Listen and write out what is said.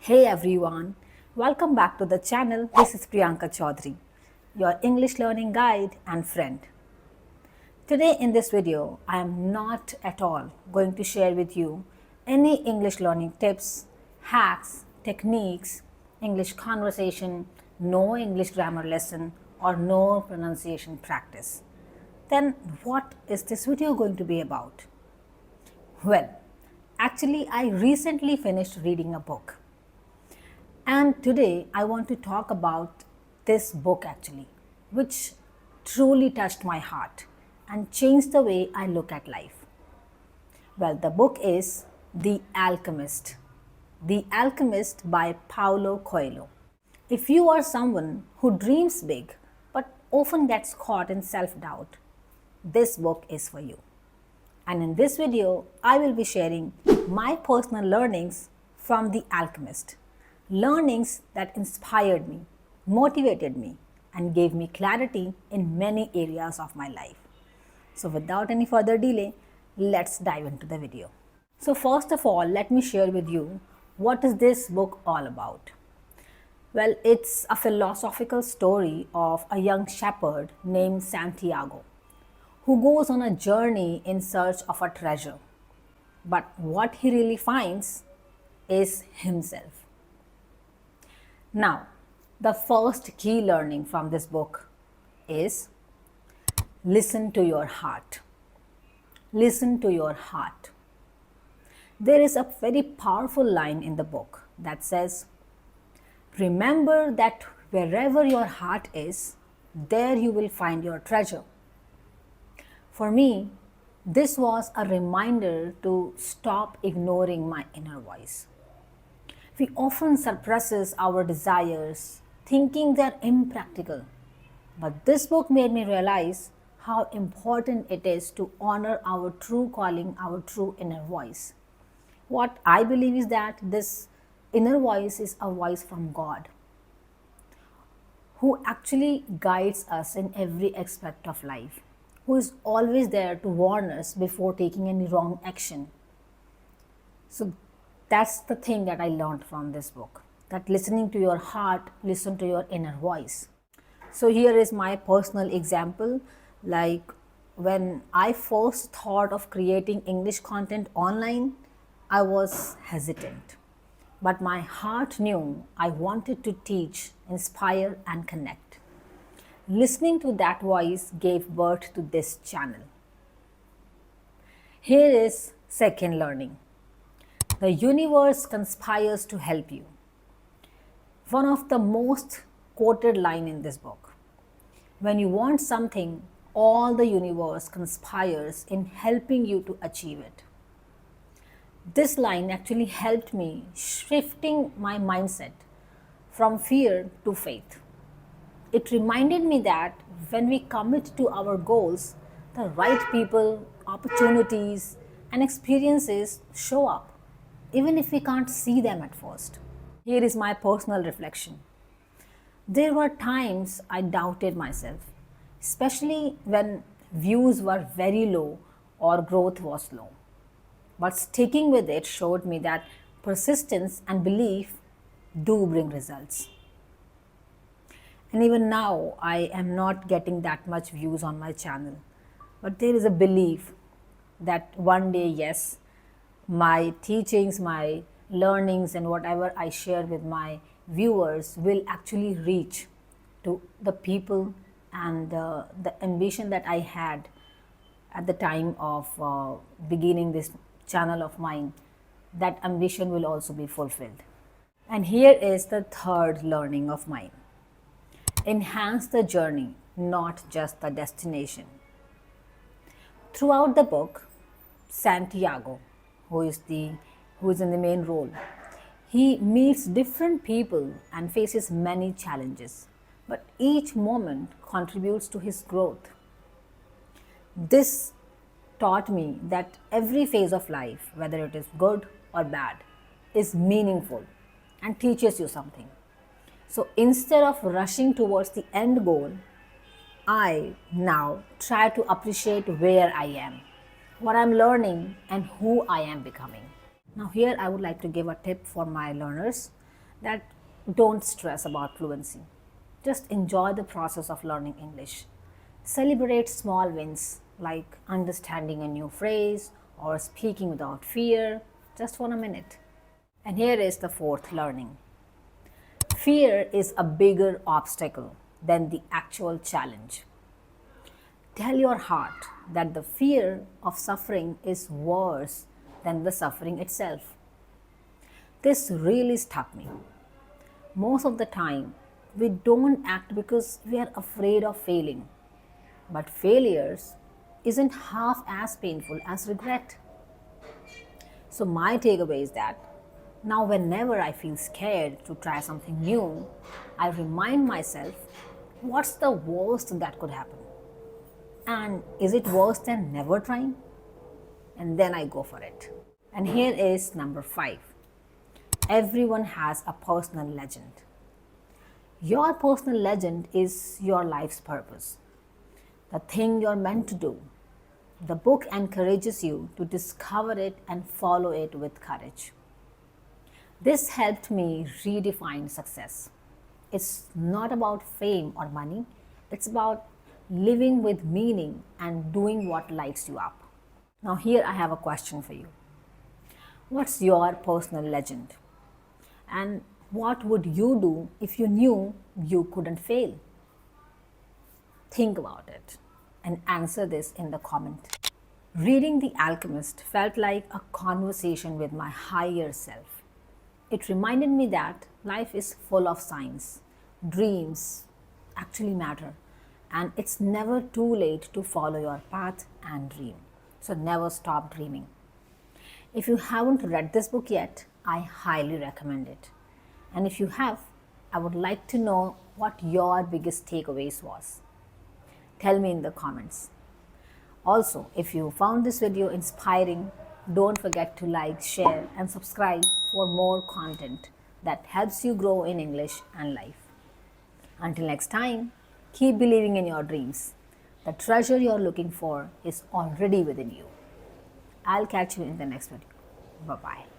Hey everyone, welcome back to the channel. This is Priyanka Chaudhary, your English learning guide and friend. Today in this video, I am not at all going to share with you any English learning tips, hacks, techniques, English conversation, no English grammar lesson or no pronunciation practice. Then what is this video going to be about? Well, actually I recently finished reading a book. And today I want to talk about this book actually, which truly touched my heart and changed the way I look at life. Well, the book is The Alchemist. The Alchemist by Paulo Coelho. If you are someone who dreams big but often gets caught in self-doubt, this book is for you. And in this video, I will be sharing my personal learnings from The Alchemist. Learnings that inspired me, motivated me, and gave me clarity in many areas of my life. So without any further delay, let's dive into the video. So first of all, let me share with you what is this book all about. Well, it's a philosophical story of a young shepherd named Santiago who goes on a journey in search of a treasure. But what he really finds is himself. Now, the first key learning from this book is listen to your heart. Listen to your heart. There is a very powerful line in the book that says, remember that wherever your heart is, there you will find your treasure. For me, this was a reminder to stop ignoring my inner voice. We often suppresses our desires, thinking they're impractical. But this book made me realize how important it is to honor our true calling, our true inner voice. What I believe is that this inner voice is a voice from God, who actually guides us in every aspect of life, who is always there to warn us before taking any wrong action. So that's the thing that I learned from this book, that listening to your heart, listen to your inner voice. So here is my personal example. Like when I first thought of creating English content online, I was hesitant. But my heart knew I wanted to teach, inspire, and connect. Listening to that voice gave birth to this channel. Here is second learning. The universe conspires to help you. One of the most quoted line in this book. When you want something, all the universe conspires in helping you to achieve it. This line actually helped me shifting my mindset from fear to faith. It reminded me that when we commit to our goals, the right people, opportunities, and experiences show up, even if we can't see them at first. Here is my personal reflection. There were times I doubted myself, especially when views were very low or growth was low. But sticking with it showed me that persistence and belief do bring results. And even now, I am not getting that much views on my channel. But there is a belief that one day, yes, my teachings, my learnings, and whatever I share with my viewers will actually reach to the people, and the ambition that I had at the time of beginning this channel of mine, that ambition will also be fulfilled. And here is the third learning of mine. Enhance the journey, not just the destination. Throughout the book, Santiago, who is in the main role, he meets different people and faces many challenges, but each moment contributes to his growth. This taught me that every phase of life, whether it is good or bad, is meaningful and teaches you something. So instead of rushing towards the end goal, I now try to appreciate where I am, what I'm learning, and who I am becoming. Now here I would like to give a tip for my learners. that don't stress about fluency. Just enjoy the process of learning English. Celebrate small wins like understanding a new phrase or speaking without fear just for a minute. And here is the fourth learning. Fear is a bigger obstacle than the actual challenge. Tell your heart that the fear of suffering is worse than the suffering itself. This really struck me. Most of the time, we don't act because we are afraid of failing. But failures isn't half as painful as regret. So, my takeaway is that now, whenever I feel scared to try something new, I remind myself what's the worst that could happen? And is it worse than never trying? And then I go for it. And here is number 5. Everyone has a personal legend. Your personal legend is your life's purpose, the thing you're meant to do. The book encourages you to discover it and follow it with courage. This helped me redefine success. It's not about fame or money, it's about living with meaning and doing what lights you up. Now, here I have a question for you. What's your personal legend? And what would you do if you knew you couldn't fail? Think about it and answer this in the comment. Reading The Alchemist felt like a conversation with my higher self. It reminded me that life is full of signs. Dreams actually matter, and it's never too late to follow your path and dream. So never stop dreaming. If you haven't read this book yet, I highly recommend it. And if you have, I would like to know what your biggest takeaways was. Tell me in the comments. Also, if you found this video inspiring, don't forget to like, share, and subscribe for more content that helps you grow in English and life. Until next time, keep believing in your dreams. The treasure you're looking for is already within you. I'll catch you in the next video. Bye-bye.